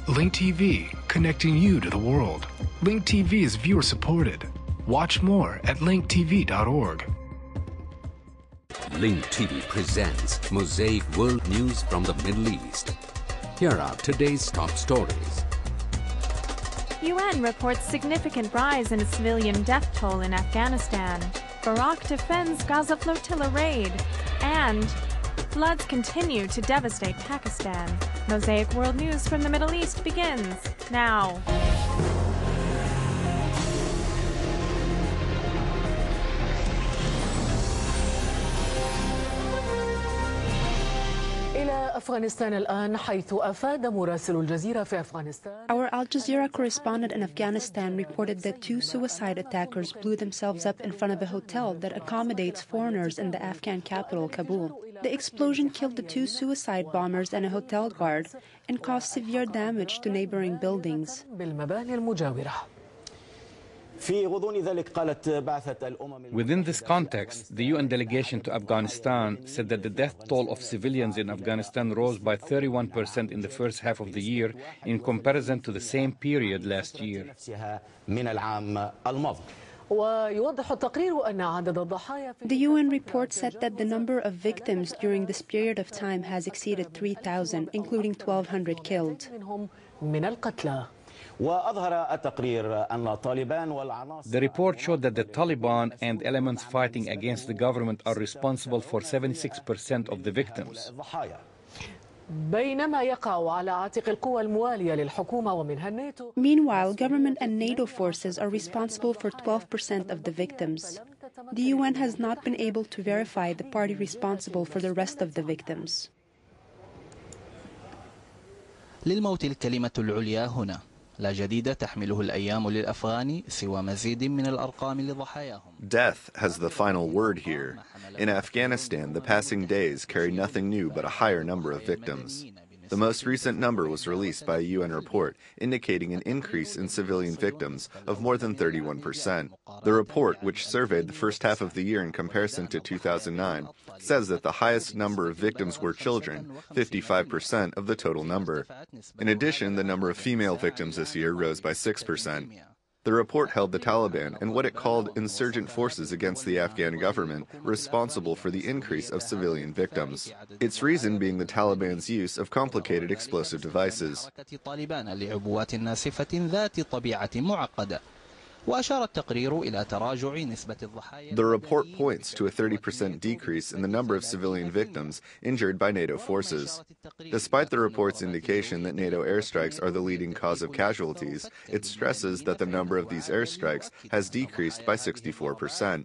Link TV, connecting you to the world. Link TV is viewer supported. Watch more at linktv.org. Link TV presents Mosaic World News from the Middle East. Here are today's top stories. UN reports significant rise in civilian death toll in Afghanistan. Barak defends Gaza Flotilla raid. And floods continue to devastate Pakistan. Mosaic World News from the Middle East begins now. أفغانستان الآن حيث أفاد مراسل الجزيرة في أفغانستان. Our Al Jazeera correspondent in Afghanistan reported that 2 suicide attackers blew themselves up in front of a hotel that accommodates foreigners in the Afghan capital, Kabul. The explosion killed the 2 suicide bombers and a hotel guard and caused severe damage to neighboring buildings. Within this context, the UN delegation to Afghanistan said that the death toll of civilians in Afghanistan rose by 31% in the first half of the year in comparison to the same period last year. The UN report said that the number of victims during this period of time has exceeded 3,000, including 1,200 killed. The report showed that the Taliban and elements fighting against the government are responsible for 76% of the victims. Meanwhile, government and NATO forces are responsible for 12% of the victims. The UN has not been able to verify the party responsible for the rest of the victims. للموت الكلمة العليا هنا. لا جديد تحمله الأيام للأفغان سوى مزيد من الأرقام لضحاياهم. Death has the final word here. In Afghanistan, the passing days carry nothing new but a higher number of victims. The most recent number was released by a UN report indicating an increase in civilian victims of more than 31%. The report, which surveyed the first half of the year in comparison to 2009, says that the highest number of victims were children, 55% of the total number. In addition, the number of female victims this year rose by 6%. The report held the Taliban and what it called insurgent forces against the Afghan government responsible for the increase of civilian victims. Its reason being the Taliban's use of complicated explosive devices. The report points to a 30% decrease in the number of civilian victims injured by NATO forces. Despite the report's indication that NATO airstrikes are the leading cause of casualties, it stresses that the number of these airstrikes has decreased by 64%.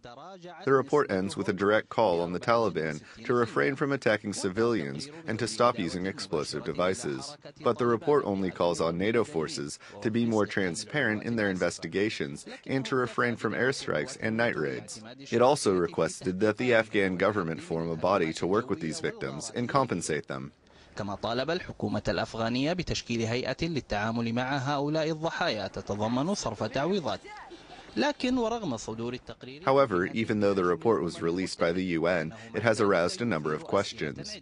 The report ends with a direct call on the Taliban to refrain from attacking civilians and to stop using explosive devices. But the report only calls on NATO forces to be more transparent in their investigations and to refrain from airstrikes and night raids. It also requested that the Afghan government form a body to work with these victims and compensate them. كما طالب الحكومة الأفغانية بتشكيل هيئة للتعامل مع هؤلاء الضحايا تتضمن صرف تعويضات. However, even though the report was released by the UN, it has aroused a number of questions.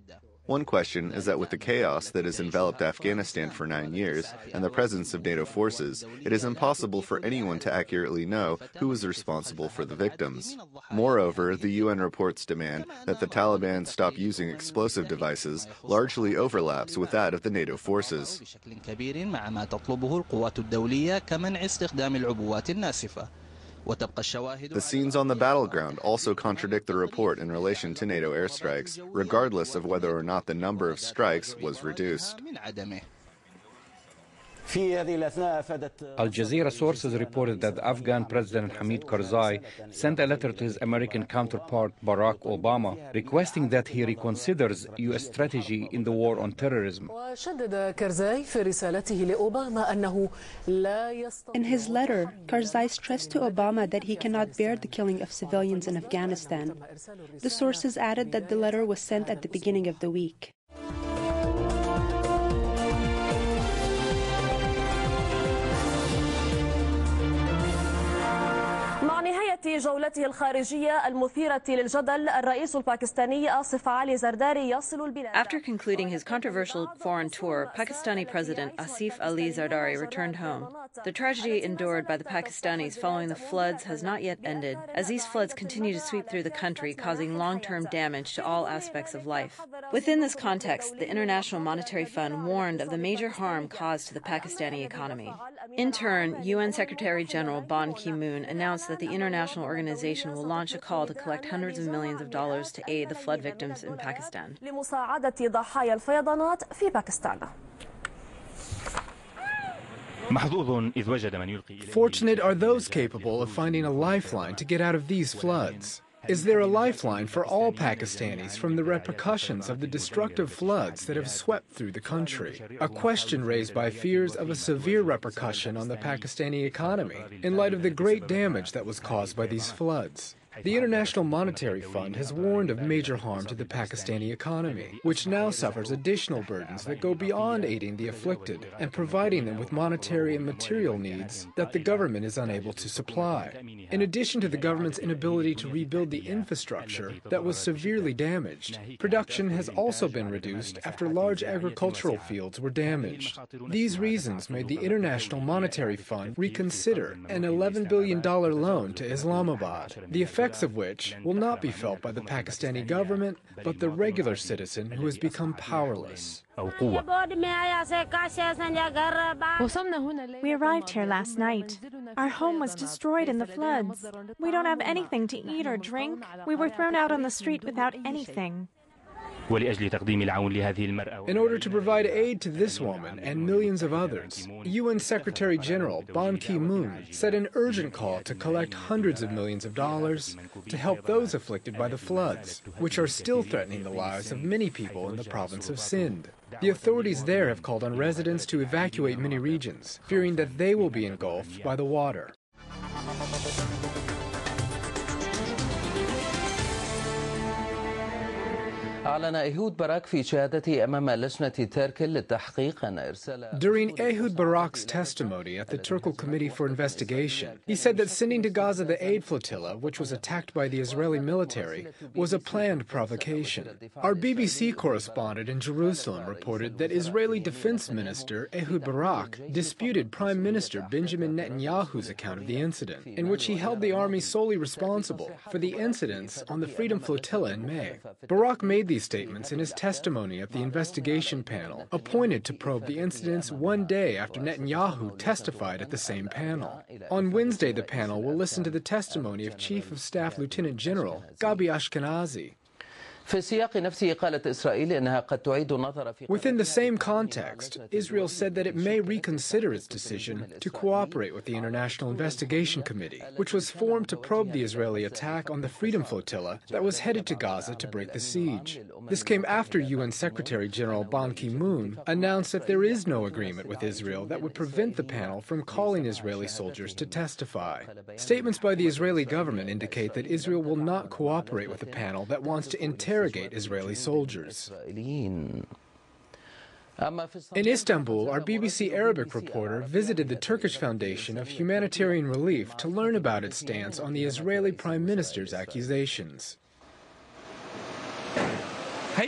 One question is that with the chaos that has enveloped Afghanistan for 9 years and the presence of NATO forces, it is impossible for anyone to accurately know who is responsible for the victims. Moreover, the UN report's demand that the Taliban stop using explosive devices largely overlaps with that of the NATO forces. The scenes on the battleground also contradict the report in relation to NATO airstrikes, regardless of whether or not the number of strikes was reduced. Al Jazeera sources reported that Afghan President Hamid Karzai sent a letter to his American counterpart Barack Obama requesting that he reconsiders U.S. strategy in the war on terrorism. In his letter, Karzai stressed to Obama that he cannot bear the killing of civilians in Afghanistan. The sources added that the letter was sent at the beginning of the week. في جولته الخارجية المثيرة للجدل الرئيس الباكستاني آصف علي زرداري يصل البلاد. After concluding his controversial foreign tour, Pakistani President Asif Ali Zardari returned home. The tragedy endured by the Pakistanis following the floods has not yet ended, as these floods continue to sweep through the country, causing long-term damage to all aspects of life. Within this context, the International Monetary Fund warned of the major harm caused to the Pakistani economy. In turn, UN Secretary General Ban Ki-moon announced that the international organization will launch a call to collect hundreds of millions of dollars to aid the flood victims in Pakistan. لمساعدة ضحايا الفيضانات في باكستان. Fortunate are those capable of finding a lifeline to get out of these floods. Is there a lifeline for all Pakistanis from the repercussions of the destructive floods that have swept through the country? A question raised by fears of a severe repercussion on the Pakistani economy in light of the great damage that was caused by these floods. The International Monetary Fund has warned of major harm to the Pakistani economy, which now suffers additional burdens that go beyond aiding the afflicted and providing them with monetary and material needs that the government is unable to supply. In addition to the government's inability to rebuild the infrastructure that was severely damaged, production has also been reduced after large agricultural fields were damaged. These reasons made the International Monetary Fund reconsider an $11 billion loan to Islamabad. The effects of which will not be felt by the Pakistani government, but the regular citizen who has become powerless. We arrived here last night. Our home was destroyed in the floods. We don't have anything to eat or drink. We were thrown out on the street without anything. In order to provide aid to this woman and millions of others, UN Secretary General Ban Ki-moon set an urgent call to collect hundreds of millions of dollars to help those afflicted by the floods, which are still threatening the lives of many people in the province of Sindh. The authorities there have called on residents to evacuate many regions, fearing that they will be engulfed by the water. أعلن إيهود باراك في شهادته أمام لجنة ترك للتحقيق أن إرسال. During Ehud Barak's testimony at the Turkey Committee for Investigation, he said that sending to Gaza the aid flotilla, which was attacked by the Israeli military, was a planned provocation. Our BBC correspondent in Jerusalem reported that Israeli Defense Minister Ehud Barak disputed Prime Minister Benjamin Netanyahu's account of the incident, in which he held the army solely responsible for the incidents on the Freedom Flotilla in May. Barak made these statements in his testimony at the investigation panel, appointed to probe the incidents one day after Netanyahu testified at the same panel. On Wednesday, the panel will listen to the testimony of Chief of Staff Lieutenant General Gabi Ashkenazi. Within the same context, Israel said that it may reconsider its decision to cooperate with the International Investigation Committee, which was formed to probe the Israeli attack on the Freedom Flotilla that was headed to Gaza to break the siege. This came after UN Secretary General Ban Ki-moon announced that there is no agreement with Israel that would prevent the panel from calling Israeli soldiers to testify. Statements by the Israeli government indicate that Israel will not cooperate with the panel that wants to interrogate Israeli soldiers. In Istanbul, our BBC Arabic reporter visited the Turkish Foundation of Humanitarian Relief to learn about its stance on the Israeli Prime Minister's accusations. The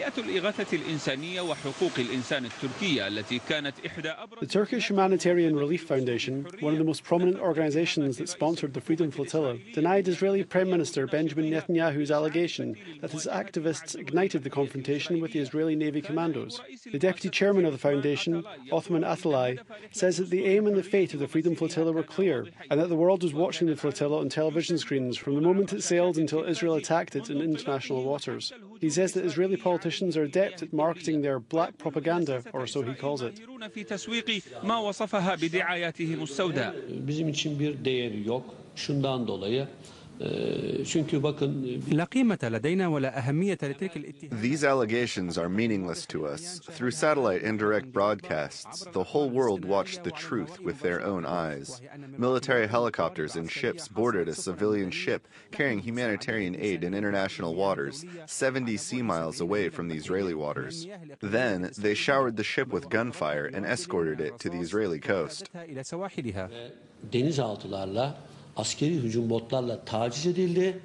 Turkish Humanitarian Relief Foundation, one of the most prominent organisations that sponsored the Freedom Flotilla, denied Israeli Prime Minister Benjamin Netanyahu's allegation that his activists ignited the confrontation with the Israeli Navy commandos. The deputy chairman of the foundation, Othman Atalay, says that the aim and the fate of the Freedom Flotilla were clear, and that the world was watching the flotilla on television screens from the moment it sailed until Israel attacked it in international waters. He says that Israeli politicians are adept at marketing their black propaganda, or so he calls it. These allegations are meaningless to us. Through satellite and direct broadcasts, the whole world watched the truth with their own eyes. Military helicopters and ships boarded a civilian ship carrying humanitarian aid in international waters, 70 sea miles away from the Israeli waters. Then, they showered the ship with gunfire and escorted it to the Israeli coast. askeri hücum botlarla taciz edildi.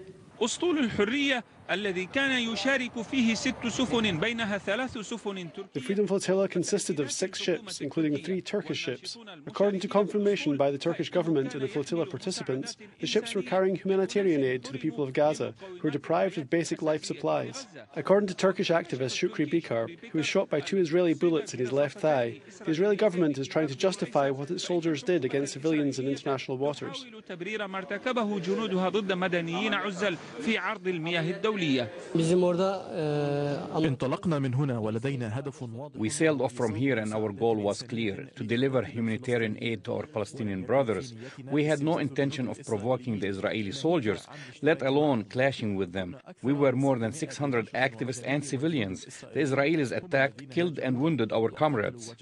أسطول الحرية الذي كان يشارك فيه 6 سفن بينها 3 سفن تركية. The Freedom Flotilla consisted of 6 ships, including 3 Turkish ships. According to confirmation by the Turkish government and the flotilla participants, the ships were carrying humanitarian aid to the people of Gaza, who are deprived of basic life supplies. According to Turkish activist Shukri Bikar, who was shot by 2 Israeli bullets in his left thigh, the Israeli government is trying to justify what its soldiers did against civilians in international waters. We sailed off from here and our goal was clear, to deliver humanitarian aid to our Palestinian brothers. We had no intention of provoking the Israeli soldiers, let alone clashing with them. We were more than 600 activists and civilians. The Israelis attacked, killed and wounded our comrades.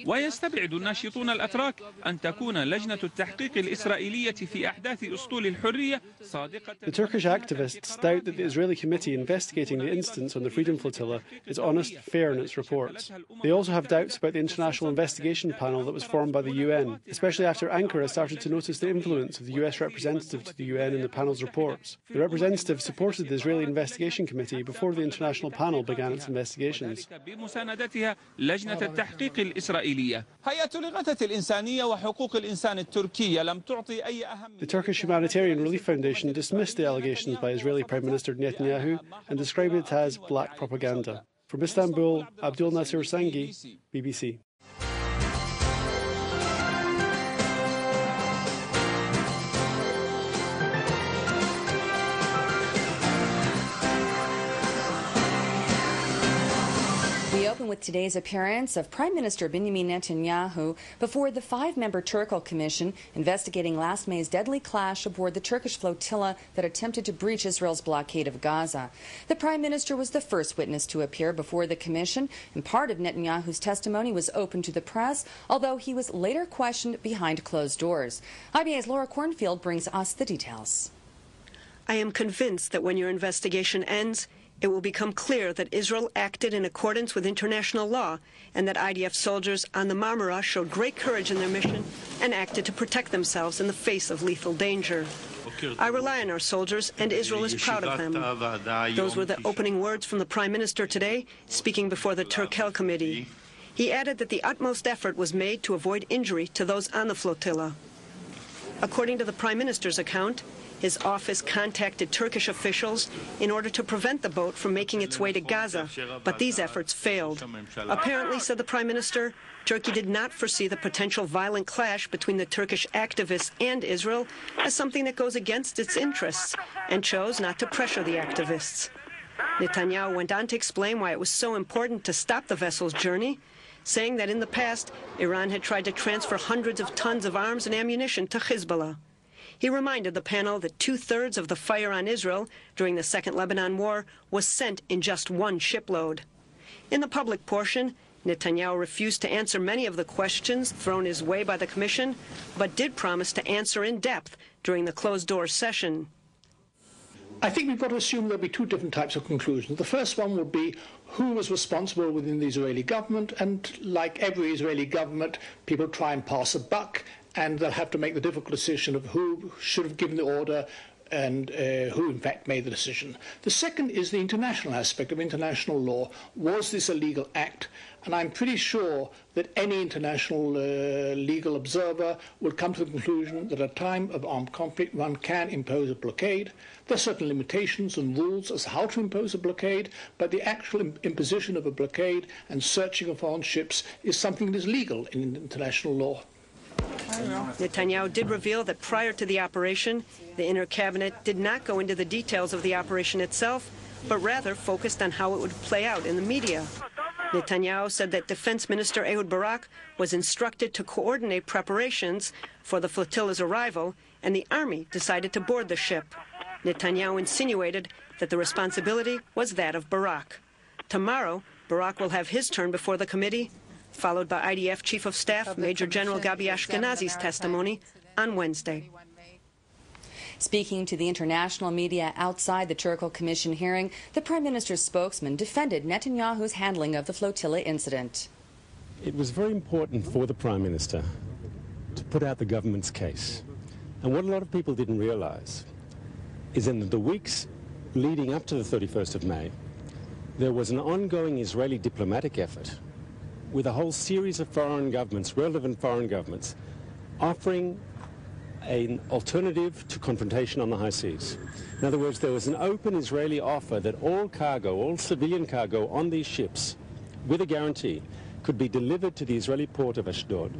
ويستبعد الناشطون الأتراك أن تكون لجنة التحقيق الإسرائيلية في أحداث أسطول الحرية صادقة. The Turkish activists doubt that the Israeli committee investigating the incidents on the Freedom Flotilla is honest, fair in its reports. They also have doubts about the international investigation panel that was formed by the UN, especially after Ankara started to notice the influence of the US representative to the UN in the panel's reports. The representative supported the Israeli investigation committee before the international panel began its investigations. بمساندتها لجنة التحقيق الإسرائيلية. هيئة الإغاثة الإنسانية وحقوق الإنسان التركية لم تعطي أي أهمية. The Turkish Humanitarian Relief Foundation dismissed the allegations by Israeli Prime Minister Netanyahu and described it as black propaganda. From Istanbul, Abdul Nasir Sangi, BBC. We open with today's appearance of Prime Minister Benjamin Netanyahu before the 5-member Turco Commission investigating last May's deadly clash aboard the Turkish flotilla that attempted to breach Israel's blockade of Gaza. The Prime Minister was the first witness to appear before the Commission, and part of Netanyahu's testimony was open to the press, although he was later questioned behind closed doors. IBA's Laura Cornfield brings us the details. I am convinced that when your investigation ends, it will become clear that Israel acted in accordance with international law and that IDF soldiers on the Marmara showed great courage in their mission and acted to protect themselves in the face of lethal danger. I rely on our soldiers, and Israel is proud of them. Those were the opening words from the Prime Minister today, speaking before the Turkel Committee. He added that the utmost effort was made to avoid injury to those on the flotilla. According to the Prime Minister's account, his office contacted Turkish officials in order to prevent the boat from making its way to Gaza, but these efforts failed. Apparently, said the Prime Minister, Turkey did not foresee the potential violent clash between the Turkish activists and Israel as something that goes against its interests, and chose not to pressure the activists. Netanyahu went on to explain why it was so important to stop the vessel's journey, saying that in the past, Iran had tried to transfer hundreds of tons of arms and ammunition to Hezbollah. He reminded the panel that 2/3 of the fire on Israel during the Second Lebanon War was sent in just 1 shipload. In the public portion, Netanyahu refused to answer many of the questions thrown his way by the Commission, but did promise to answer in depth during the closed-door session. I think we've got to assume there'll be 2 different types of conclusions. The first one would be who was responsible within the Israeli government, and like every Israeli government, people try and pass a buck, and they'll have to make the difficult decision of who should have given the order and who in fact made the decision. The second is the international aspect of international law. Was this a legal act? And I'm pretty sure that any international legal observer will come to the conclusion that at a time of armed conflict one can impose a blockade. There are certain limitations and rules as to how to impose a blockade, but the actual imposition of a blockade and searching of foreign ships is something that is legal in international law. Netanyahu did reveal that prior to the operation, the inner cabinet did not go into the details of the operation itself, but rather focused on how it would play out in the media. Netanyahu said that Defense Minister Ehud Barak was instructed to coordinate preparations for the flotilla's arrival, and the army decided to board the ship. Netanyahu insinuated that the responsibility was that of Barak. Tomorrow, Barak will have his turn before the committee, followed by IDF Chief of Staff Major General Gabi Ashkenazi's testimony on Wednesday. Speaking to the international media outside the Turco Commission hearing, the Prime Minister's spokesman defended Netanyahu's handling of the flotilla incident. It was very important for the Prime Minister to put out the government's case. And what a lot of people didn't realize is in the weeks leading up to the 31st of May, there was an ongoing Israeli diplomatic effort with a whole series of foreign governments, relevant foreign governments, offering an alternative to confrontation on the high seas. In other words, there was an open Israeli offer that all cargo, all civilian cargo on these ships, with a guarantee, could be delivered to the Israeli port of Ashdod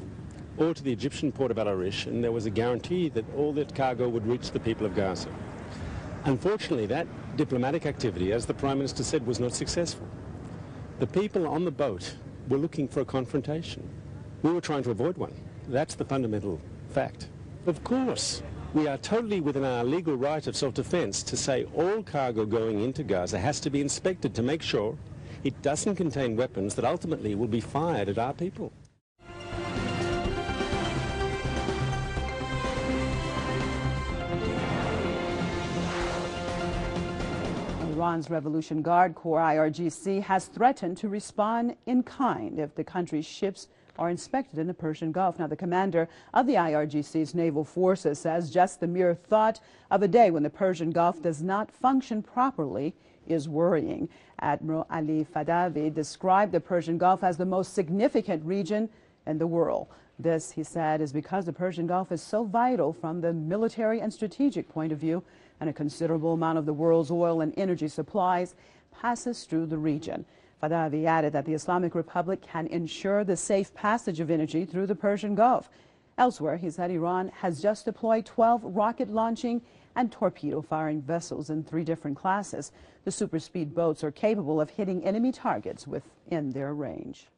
or to the Egyptian port of Al-Arish, and there was a guarantee that all that cargo would reach the people of Gaza. Unfortunately, that diplomatic activity, as the Prime Minister said, was not successful. The people on the boat were looking for a confrontation. We were trying to avoid one. That's the fundamental fact. Of course, we are totally within our legal right of self-defense to say all cargo going into Gaza has to be inspected to make sure it doesn't contain weapons that ultimately will be fired at our people. Iran's Revolution Guard Corps, IRGC, has threatened to respond in kind if the country's ships are inspected in the Persian Gulf. Now, the commander of the IRGC's naval forces says just the mere thought of a day when the Persian Gulf does not function properly is worrying. Admiral Ali Fadavi described the Persian Gulf as the most significant region in the world. This, he said, is because the Persian Gulf is so vital from the military and strategic point of view, and a considerable amount of the world's oil and energy supplies passes through the region. Fadavi added that the Islamic Republic can ensure the safe passage of energy through the Persian Gulf. Elsewhere, he said Iran has just deployed 12 rocket-launching and torpedo-firing vessels in 3 different classes. The super-speed boats are capable of hitting enemy targets within their range.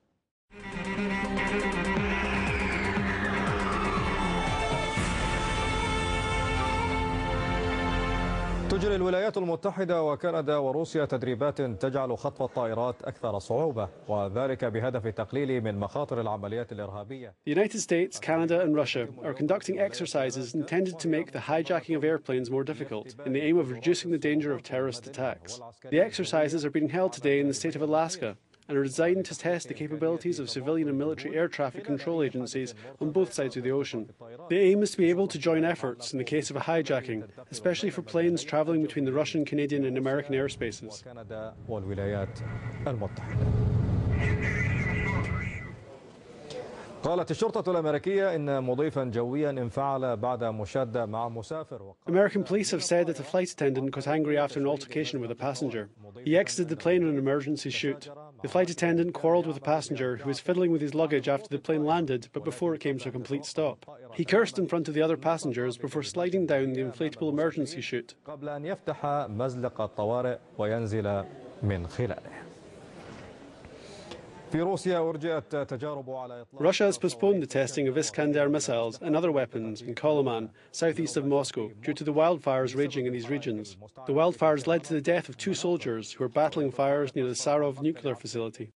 تجري الولايات المتحدة وكندا وروسيا تدريبات تجعل خطف الطائرات أكثر صعوبة وذلك بهدف التقليل من مخاطر العمليات الإرهابية. The United States, Canada and Russia are conducting exercises intended to make the hijacking of airplanes more difficult in the aim of reducing the danger of terrorist attacks. The exercises are being held today in the state of Alaska and are designed to test the capabilities of civilian and military air traffic control agencies on both sides of the ocean. The aim is to be able to join efforts in the case of a hijacking, especially for planes travelling between the Russian, Canadian and American airspaces. قالت الشرطة الأمريكية إن مضيفا جويا انفعل بعد مشادة مع مسافر. American police have said that a flight attendant got angry after an altercation with a passenger. He exited the plane on an emergency chute. The flight attendant quarrelled with a passenger who was fiddling with his luggage after the plane landed, but before it came to a complete stop. He cursed in front of the other passengers before sliding down the inflatable emergency chute. قبل أن يفتح مزلق الطوارئ وينزل من خلاله. Russia has postponed the testing of Iskander missiles and other weapons in Koloman, southeast of Moscow, due to the wildfires raging in these regions. The wildfires led to the death of 2 soldiers who were battling fires near the Sarov nuclear facility.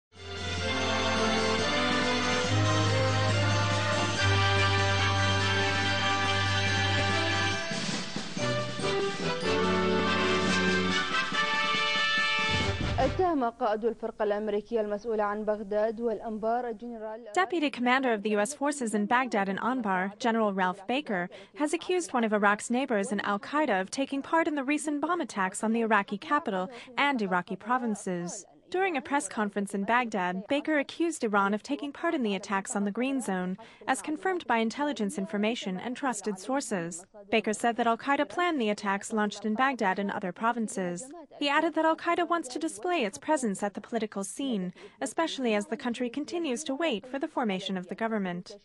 Deputy Commander of the U.S. forces in Baghdad and Anbar, General Ralph Baker, has accused one of Iraq's neighbors in al-Qaeda of taking part in the recent bomb attacks on the Iraqi capital and Iraqi provinces. During a press conference in Baghdad, Baker accused Iran of taking part in the attacks on the Green Zone, as confirmed by intelligence information and trusted sources. Baker said that al-Qaeda planned the attacks launched in Baghdad and other provinces. He added that al-Qaeda wants to display its presence at the political scene, especially as the country continues to wait for the formation of the government.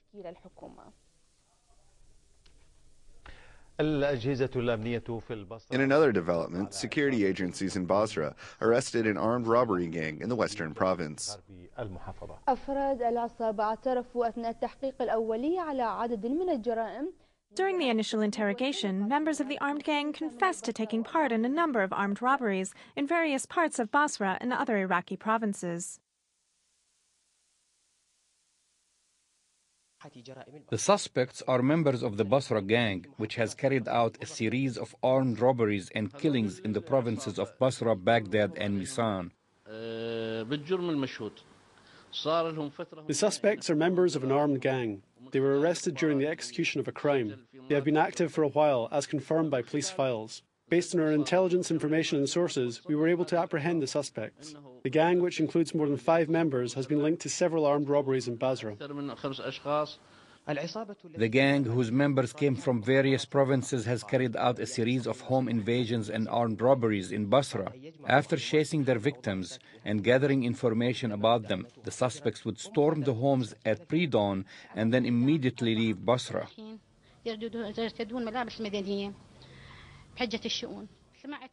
In another development, security agencies in Basra arrested an armed robbery gang in the western province. During the initial interrogation, members of the armed gang confessed to taking part in a number of armed robberies in various parts of Basra and other Iraqi provinces. The suspects are members of the Basra gang, which has carried out a series of armed robberies and killings in the provinces of Basra, Baghdad, and Misan. The suspects are members of an armed gang. They were arrested during the execution of a crime. They have been active for a while, as confirmed by police files. Based on our intelligence information and sources, we were able to apprehend the suspects. The gang, which includes more than 5 members, has been linked to several armed robberies in Basra. The gang, whose members came from various provinces, has carried out a series of home invasions and armed robberies in Basra. After chasing their victims and gathering information about them, the suspects would storm the homes at pre-dawn and then immediately leave Basra.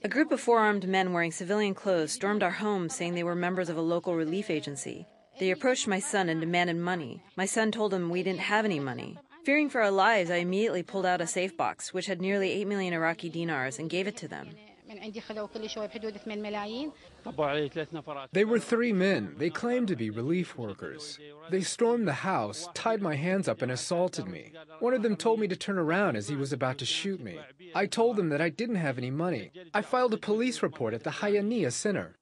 A group of 4 armed men wearing civilian clothes stormed our home saying they were members of a local relief agency. They approached my son and demanded money. My son told them we didn't have any money. Fearing for our lives, I immediately pulled out a safe box, which had nearly 8 million Iraqi dinars, and gave it to them. They were 3 men. They claimed to be relief workers. They stormed the house, tied my hands up, and assaulted me. One of them told me to turn around as he was about to shoot me. I told them that I didn't have any money. I filed a police report at the Hayaniya Center.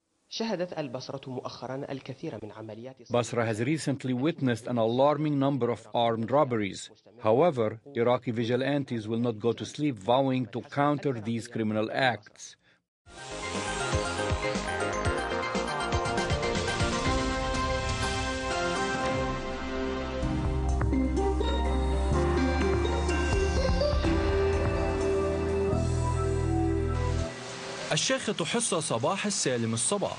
Basra has recently witnessed an alarming number of armed robberies. However, Iraqi vigilantes will not go to sleep, vowing to counter these criminal acts. الشيخة حصة صباح السالم الصباح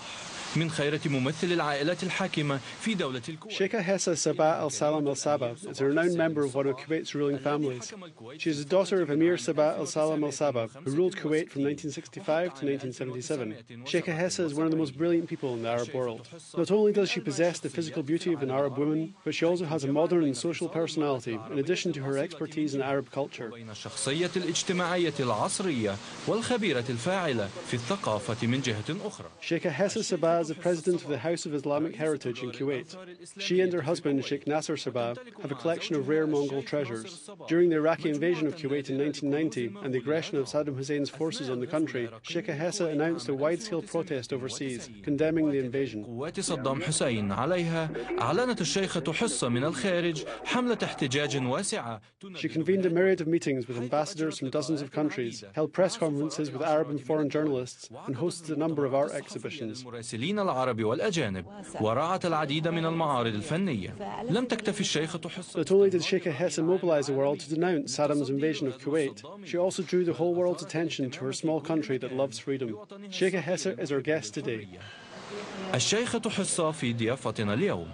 من خيرة ممثل العائلات الحاكمة في دولة الكويت. Sheika Hesa Sabah al-Salam al-Sabah is a renowned member of one of Kuwait's ruling families. She is the daughter of Emir Sabah al-Salam al-Sabah, who ruled Kuwait from 1965 to 1977. Sheika Hesa is one of the most brilliant people in the Arab world. Not only does she possess the physical beauty of an Arab woman, but she also has a modern and social personality, in addition to her expertise in Arab culture. الشخصية الاجتماعية العصرية والخبيرة الفاعلة في الثقافة من جهة أخرى. Sheika Hesa Sabah is the president of the House of Islamic Heritage in Kuwait. She and her husband, Sheikh Nasser Sabah, have a collection of rare Mongol treasures. During the Iraqi invasion of Kuwait in 1990 and the aggression of Saddam Hussein's forces on the country, Sheika Hesa announced a wide-scale protest overseas, condemning the invasion. قوات صدام حسين عليها أعلنت الشيخة حصة من الخارج حملة احتجاج واسعة. She convened a myriad of meetings with ambassadors from dozens of countries, held press conferences with Arab and foreign journalists, and hosted a number of art exhibitions. العرب والأجانب ورعت العديد من المعارض الفنية. لم تكتفي الشيخة حصة. Not only did Sheika Hesa mobilize the world to denounce Saddam's invasion of Kuwait, she also drew the whole world's attention to her small country that loves freedom. Sheika Hesa is our guest today. الشيخة حصة في ضيافتنا اليوم.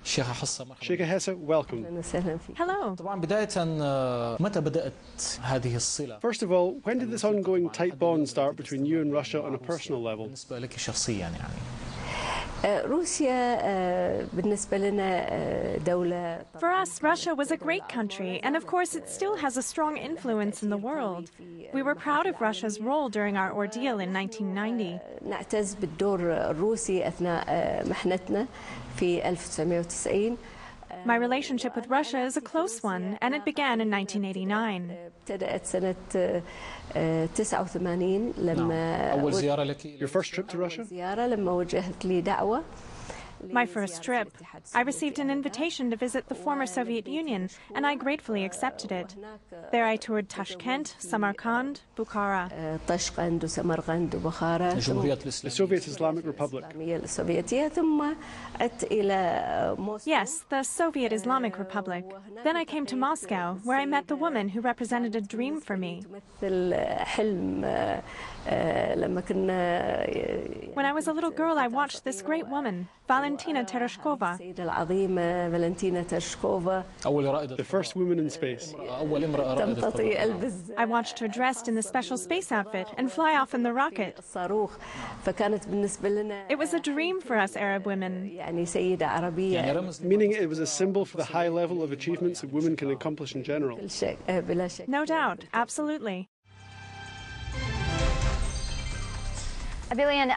Sheika Hesa, welcome. Hello. First of all, when did this ongoing tight bond start between you and Russia on a personal level? For us, Russia was a great country, and of course it still has a strong influence in the world. We were proud of Russia's role during our ordeal in 1990. My relationship with Russia is a close one, and it began in 1989. Your first trip to Russia? My first trip. I received an invitation to visit the former Soviet Union, and I gratefully accepted it. There I toured Tashkent, Samarkand, Bukhara. The Soviet Islamic Republic. Yes, the Soviet Islamic Republic. Then I came to Moscow, where I met the woman who represented a dream for me. When I was a little girl, I watched this great woman, Valentina Tereshkova. The first woman in space. I watched her dressed in the special space outfit and fly off in the rocket. It was a dream for us Arab women. Meaning it was a symbol for the high level of achievements that women can accomplish in general. No doubt, absolutely. 1.5 billion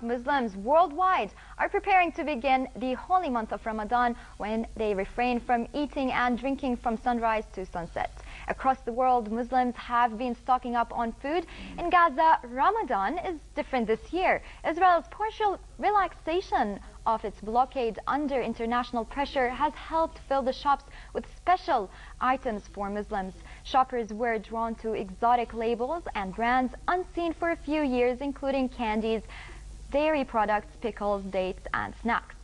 Muslims worldwide are preparing to begin the holy month of Ramadan when they refrain from eating and drinking from sunrise to sunset. Across the world, Muslims have been stocking up on food. In Gaza, Ramadan is different this year. Israel's partial relaxation of its blockade under international pressure has helped fill the shops with special items for Muslims. Shoppers were drawn to exotic labels and brands unseen for a few years, including candies, dairy products, pickles, dates, and snacks.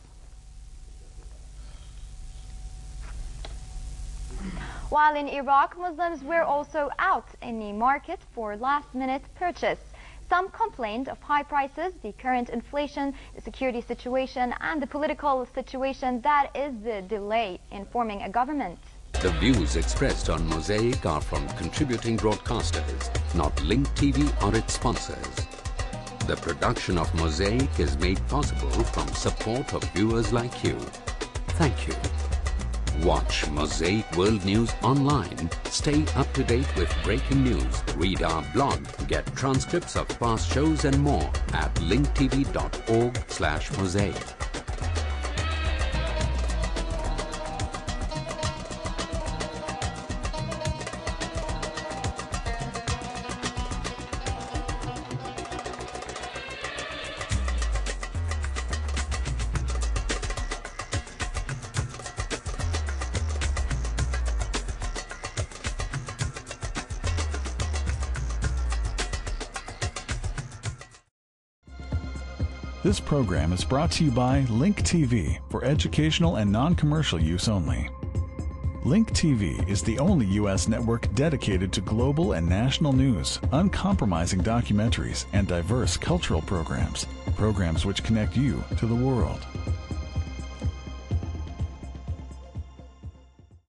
While in Iraq, Muslims were also out in the market for last-minute purchase. Some complained of high prices, the current inflation, the security situation, and the political situation that is the delay in forming a government. The views expressed on Mosaic are from contributing broadcasters, not Link TV or its sponsors. The production of Mosaic is made possible from support of viewers like you. Thank you. Watch Mosaic World News online. Stay up to date with breaking news. Read our blog. Get transcripts of past shows and more at linktv.org/mosaic. This program is brought to you by Link TV for educational and non-commercial use only. Link TV is the only U.S. network dedicated to global and national news, uncompromising documentaries, and diverse cultural programs which connect you to the world.